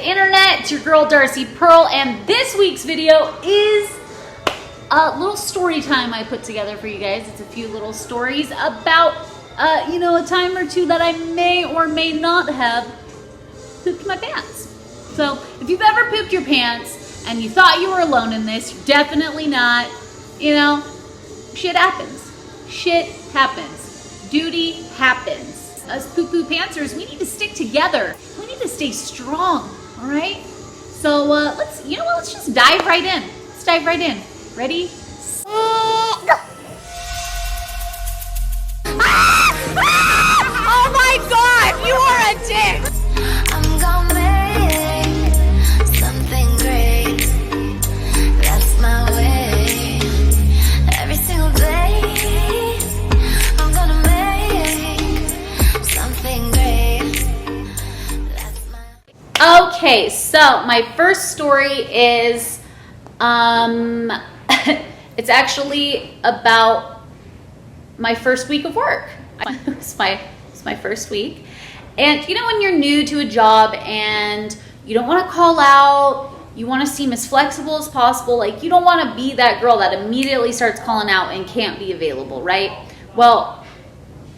the internet. It's your girl Darcy Pearl, and this week's video is a little story time I put together for you guys. It's a few little stories about, a time or two that I may or may not have pooped my pants. So if you've ever pooped your pants and you thought you were alone in this, you're definitely not. Shit happens. Shit happens. Duty happens. Us poo-poo pantsers, we need to stick together. We need to stay strong, all right? So let's just dive right in. Let's dive right in. Ready? Go. Oh my God, you are a dick! I'm gonna make something great. That's my way. Every single day, I'm gonna make something great. That's my. Okay, so my first story is, it's actually about my first week of work. It's my first week. And when you're new to a job and you don't want to call out, you want to seem as flexible as possible, like you don't want to be that girl that immediately starts calling out and can't be available, right? Well,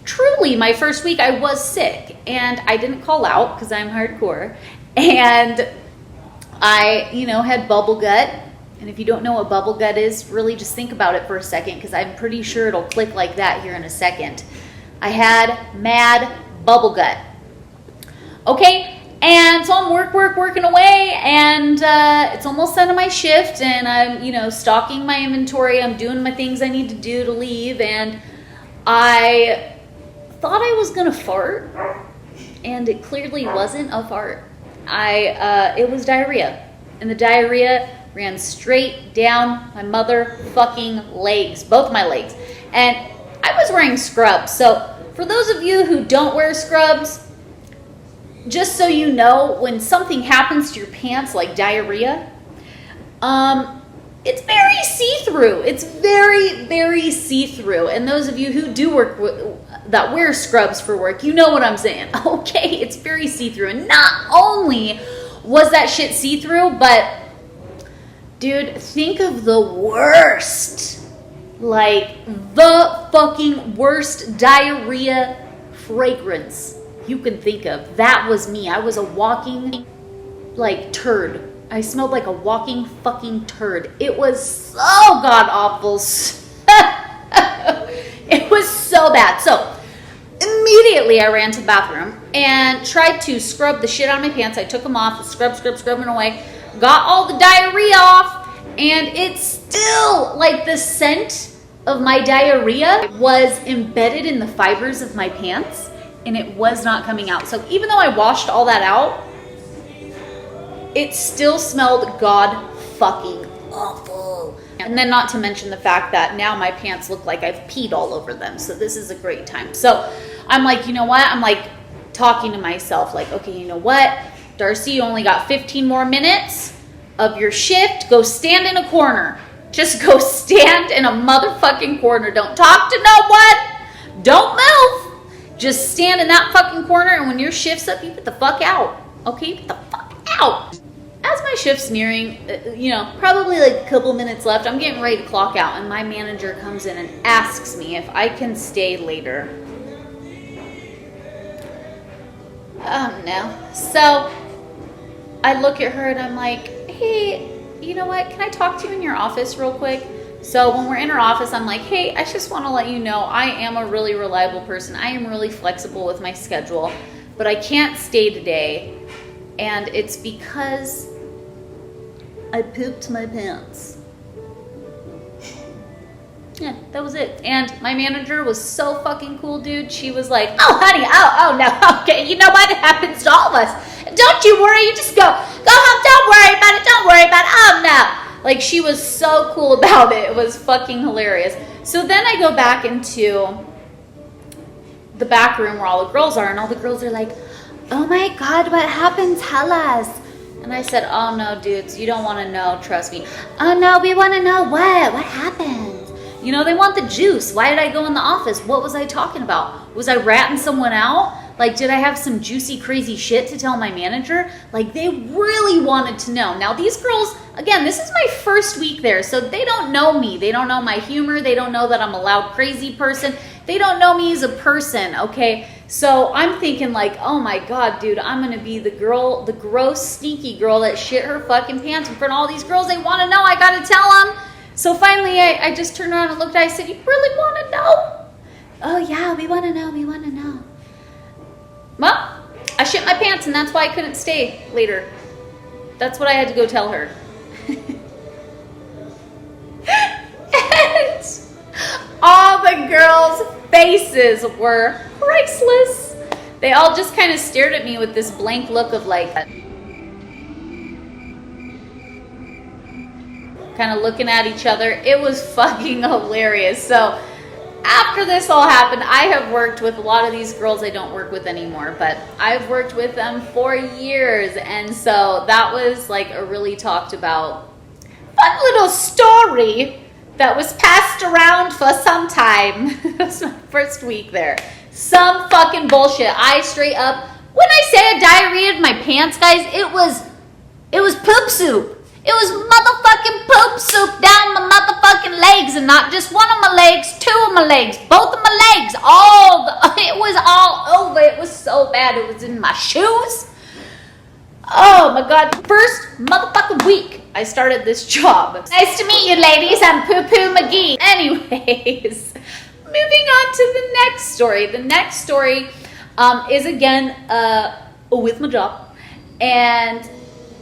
truly my first week I was sick and I didn't call out because I'm hardcore. And I, had bubble gut. And if you don't know what bubble gut is, really just think about it for a second because I'm pretty sure it'll click like that here in a second. I had mad bubble gut. Okay, and so I'm working away, and it's almost the end of my shift, and I'm, stocking my inventory. I'm doing my things I need to do to leave, and I thought I was gonna fart, and it clearly wasn't a fart. It was diarrhea, and the diarrhea ran straight down my motherfucking legs, both my legs. And I was wearing scrubs. So for those of you who don't wear scrubs, just so you know, when something happens to your pants like diarrhea, it's very see-through. It's very, very see-through. And those of you who do that wear scrubs for work, you know what I'm saying. Okay, it's very see-through. And not only was that shit see-through, but dude, think of the worst, like the fucking worst diarrhea fragrance you can think of. That was me. I was a walking, turd. I smelled like a walking fucking turd. It was so god awful. It was so bad. So immediately I ran to the bathroom and tried to scrub the shit out of my pants. I took them off, scrubbing away. Got all the diarrhea off, and it's still like the scent of my diarrhea was embedded in the fibers of my pants, and it was not coming out. So even though I washed all that out, it still smelled god fucking awful. And then not to mention the fact that now my pants look like I've peed all over them. So this is a great time. So I'm like, you know what? I'm like talking to myself like, okay, you know what? Darcy, you only got 15 more minutes of your shift. Go stand in a corner. Just go stand in a motherfucking corner. Don't talk to no one. Don't move. Just stand in that fucking corner, and when your shift's up, you get the fuck out. Okay, you get the fuck out. As my shift's nearing, probably like a couple minutes left, I'm getting ready to clock out, and my manager comes in and asks me if I can stay later. Oh no. So I look at her and I'm like, hey, you know what? Can I talk to you in your office real quick? So when we're in her office, I'm like, hey, I just want to let you know I am a really reliable person. I am really flexible with my schedule, but I can't stay today. And it's because I pooped my pants. Yeah, that was it. And my manager was so fucking cool, dude. She was like, oh, honey, oh, no, okay. You know what? It happens to all of us. Don't you worry. You just go home. Don't worry about it. Don't worry about it. Oh, no. Like, she was so cool about it. It was fucking hilarious. So then I go back into the back room where all the girls are, and all the girls are like, oh my God, what happened? Tell us. And I said, oh no, dudes, you don't want to know. Trust me. Oh no, we want to know what? What happened? They want the juice. Why did I go in the office? What was I talking about? Was I ratting someone out? Like, did I have some juicy, crazy shit to tell my manager? Like, they really wanted to know. Now, these girls, again, this is my first week there, so they don't know me. They don't know my humor. They don't know that I'm a loud, crazy person. They don't know me as a person, okay? So I'm thinking like, oh my God, dude, I'm gonna be the girl, the gross, sneaky girl that shit her fucking pants in front of all these girls. They wanna know, I gotta tell them. So finally, I just turned around and looked at it. I said, you really wanna know? Oh yeah, we wanna know, we wanna know. Well, I shit my pants and that's why I couldn't stay later. That's what I had to go tell her. And all the girls' faces were priceless. They all just kind of stared at me with this blank look of like, kind of looking at each other. It was fucking hilarious. So after this all happened, I have worked with a lot of these girls I don't work with anymore, but I've worked with them for years. And so that was like a really talked about fun little story that was passed around for some time. That was my first week there. Some fucking bullshit. I straight up, when I say I diarrheaed my pants, guys, it was poop soup. It was motherfucking poop soup down my motherfucking legs, and not just one of my legs, two of my legs, both of my legs, it was all over. It was so bad. It was in my shoes. Oh my God. First motherfucking week I started this job. Nice to meet you, ladies. I'm Poo Poo McGee. Anyways, moving on to the next story. The next story is again with my job. And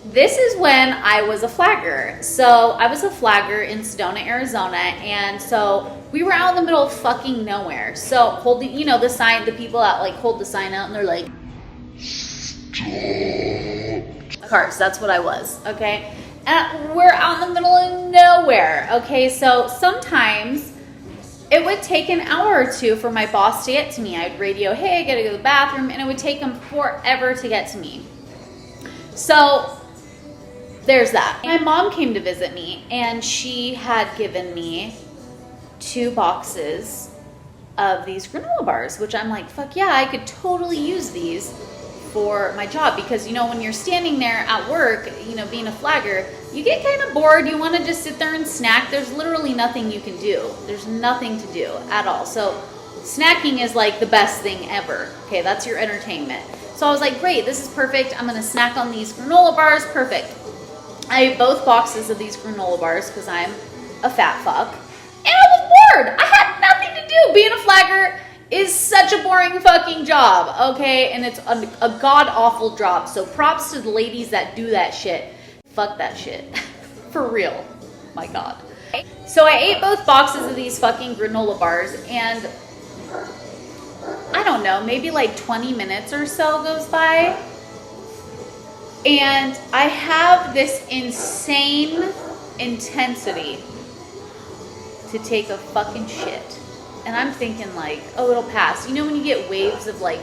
this is when I was a flagger. So I was a flagger in Sedona, Arizona. And so we were out in the middle of fucking nowhere. So holding, you know, the sign, the people that like hold the sign out and they're like, cars, that's what I was, okay? And we're out in the middle of nowhere, okay? So sometimes it would take an hour or two for my boss to get to me. I'd radio, hey, I gotta go to the bathroom, and it would take him forever to get to me. So there's that. My mom came to visit me, and she had given me 2 boxes of these granola bars, which I'm like, fuck yeah, I could totally use these for my job, because you know, when you're standing there at work, you know, being a flagger, you get kind of bored. You want to just sit there and snack. There's literally nothing you can do. There's nothing to do at all. So snacking is like the best thing ever. Okay, that's your entertainment. So I was like, great, this is perfect. I'm gonna snack on these granola bars. Perfect. I ate both boxes of these granola bars because I'm a fat fuck, and I was bored. I had nothing to do. Being a flagger is such a boring fucking job, okay? And it's a god-awful job. So props to the ladies that do that shit. Fuck that shit. For real. My God. So I ate both boxes of these fucking granola bars, and I don't know, maybe like 20 minutes or so goes by, and I have this insane intensity to take a fucking shit. And I'm thinking like, oh, it'll pass. You know when you get waves of like,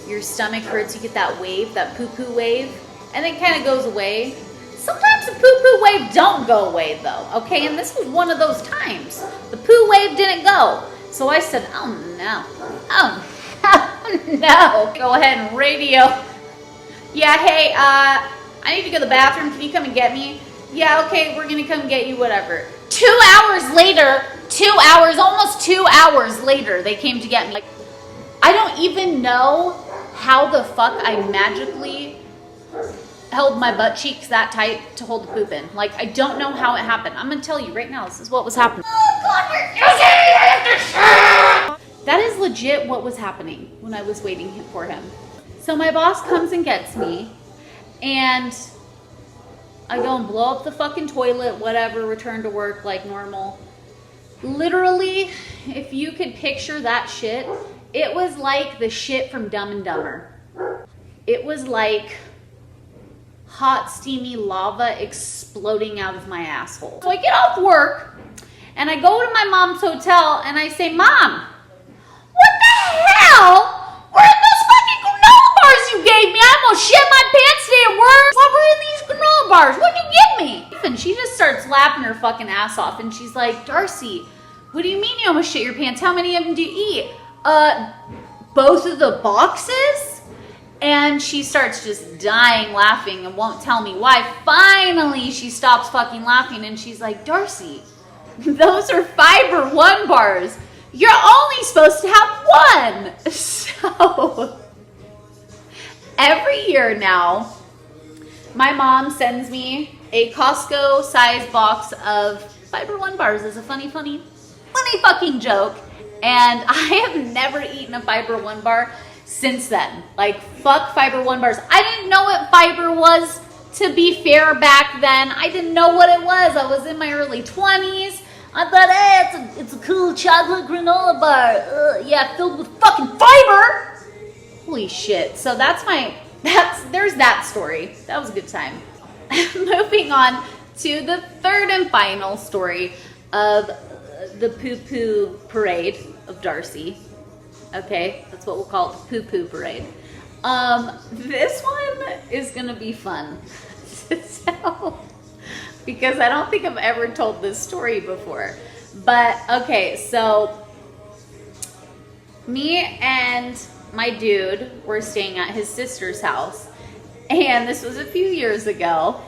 your stomach hurts, you get that wave, that poo-poo wave, and it kind of goes away. Sometimes the poo-poo wave don't go away though, okay? And this was one of those times. The poo wave didn't go. So I said, oh no, oh no. Go ahead and radio. Yeah, hey, I need to go to the bathroom. Can you come and get me? Yeah, okay, we're gonna come get you, whatever. 2 hours later, 2 hours, almost 2 hours later, they came to get me. Like, I don't even know how the fuck I magically held my butt cheeks that tight to hold the poop in. Like, I don't know how it happened. I'm gonna tell you right now, this is what was happening. Oh God, that is legit what was happening when I was waiting for him. So my boss comes and gets me, and I go and blow up the fucking toilet, whatever, return to work like normal. Literally, if you could picture that shit, it was like the shit from Dumb and Dumber. It was like hot, steamy lava exploding out of my asshole. So I get off work, and I go to my mom's hotel, and I say, Mom, what the hell were in those fucking granola bars you gave me? I almost shit my pants today at work. What were in these granola bars? What'd you give me? And she just starts laughing her fucking ass off, and she's like, Darcy, what do you mean you almost shit your pants? How many of them do you eat? both of the boxes, and she starts just dying laughing and won't tell me why. Finally, she stops fucking laughing and she's like, Darcy, those are Fiber One bars. You're only supposed to have one. So every year now, my mom sends me a Costco size box of Fiber One bars as a funny fucking joke. And I have never eaten a Fiber One bar since then. Like, fuck Fiber One bars. I didn't know what fiber was, to be fair, back then. I didn't know what it was. I was in my early 20s. I thought, hey, it's a cool chocolate granola bar. Yeah, filled with fucking fiber. Holy shit. So there's that story. That was a good time. Moving on to the third and final story of the poo-poo parade of Darcy. Okay, that's what we'll call it, the poo-poo parade. This one is gonna be fun to tell because I don't think I've ever told this story before. But okay, so me and my dude were staying at his sister's house, and this was a few years ago.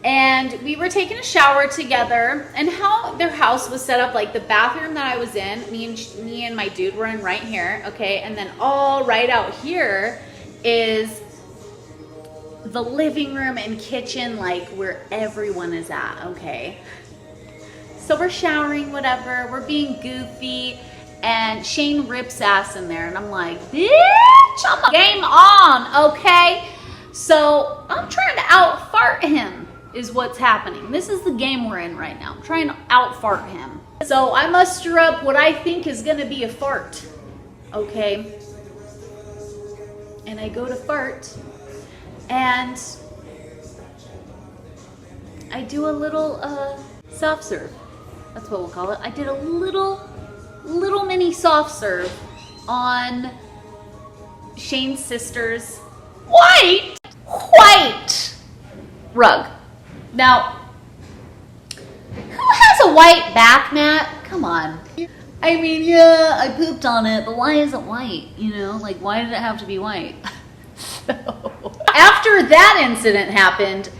And we were taking a shower together, and how their house was set up, like the bathroom that I was in, me and my dude were in right here, okay? And then all right out here is the living room and kitchen, like where everyone is at, okay? So we're showering, whatever, we're being goofy, and Shane rips ass in there, and I'm like, bitch, I'm game on, okay? So I'm trying to out-fart him. Is what's happening. This is the game we're in right now. I'm trying to out-fart him. So I muster up what I think is gonna be a fart, okay? And I go to fart, and I do a little soft serve. That's what we'll call it. I did a little mini soft serve on Shane's sister's white rug. Now, who has a white bath mat? Come on. I mean, yeah, I pooped on it, but why is it white? You know, like, why did it have to be white? So, after that incident happened,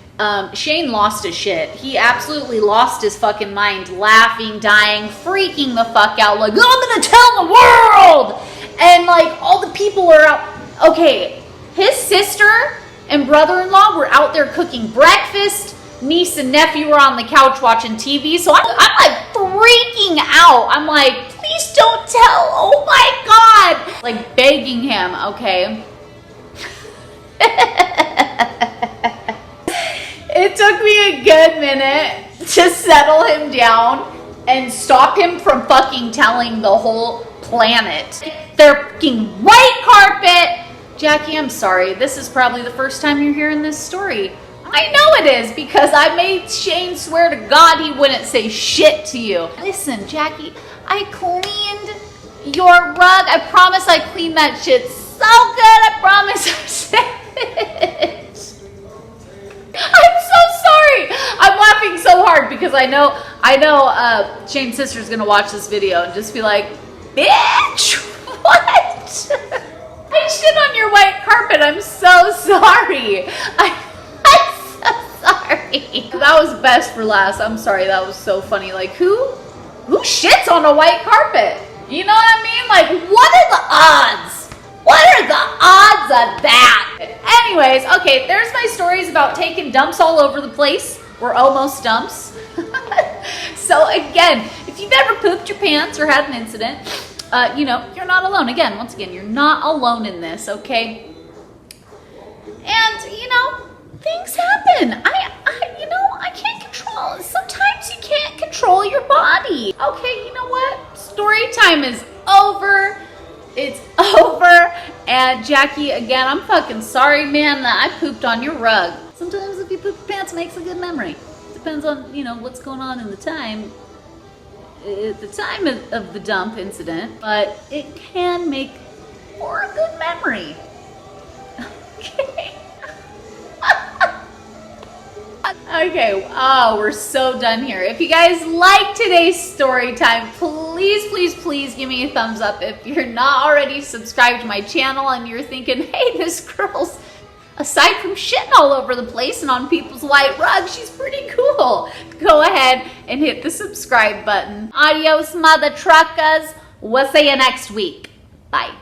Shane lost his shit. He absolutely lost his fucking mind, laughing, dying, freaking the fuck out, like, I'm gonna tell the world! And, like, all the people are out. Okay, his sister and brother-in-law were out there cooking breakfast. Niece and nephew were on the couch watching TV, so I'm like freaking out. I'm like, please don't tell, oh my God. Like begging him, okay? It took me a good minute to settle him down and stop him from fucking telling the whole planet. Their fucking white carpet. Jackie, I'm sorry. This is probably the first time you're hearing this story. I know it is because I made Shane swear to God he wouldn't say shit to you. Listen, Jackie, I cleaned your rug. I promise I cleaned that shit so good. I promise I said it. I'm so sorry. I'm laughing so hard because I know Shane's sister's gonna watch this video and just be like, bitch, what? I shit on your white carpet. I'm so sorry. I'm so sorry. That was best for last. I'm sorry. That was so funny. Like, who shits on a white carpet? You know what I mean? Like, what are the odds? What are the odds of that? Anyways, okay, there's my stories about taking dumps all over the place. We're almost dumps. So again, if you've ever pooped your pants or had an incident, you know, you're not alone. Again, once again, you're not alone in this, okay? And, you know, things happen. I can't control. Sometimes you can't control your body. Okay, you know what? Story time is over. It's over. And Jackie, again, I'm fucking sorry, man, that I pooped on your rug. Sometimes if you poop your pants, it makes a good memory. Depends on, you know, what's going on in the time. At the time of the dump incident, but it can make for a good memory. Okay. Okay, oh, we're so done here. If you guys like today's story time, please, please, please give me a thumbs up. If you're not already subscribed to my channel and you're thinking, hey, this girl's, aside from shitting all over the place and on people's white rug, she's pretty cool. Go ahead and hit the subscribe button. Adios, mother truckers. We'll see you next week. Bye.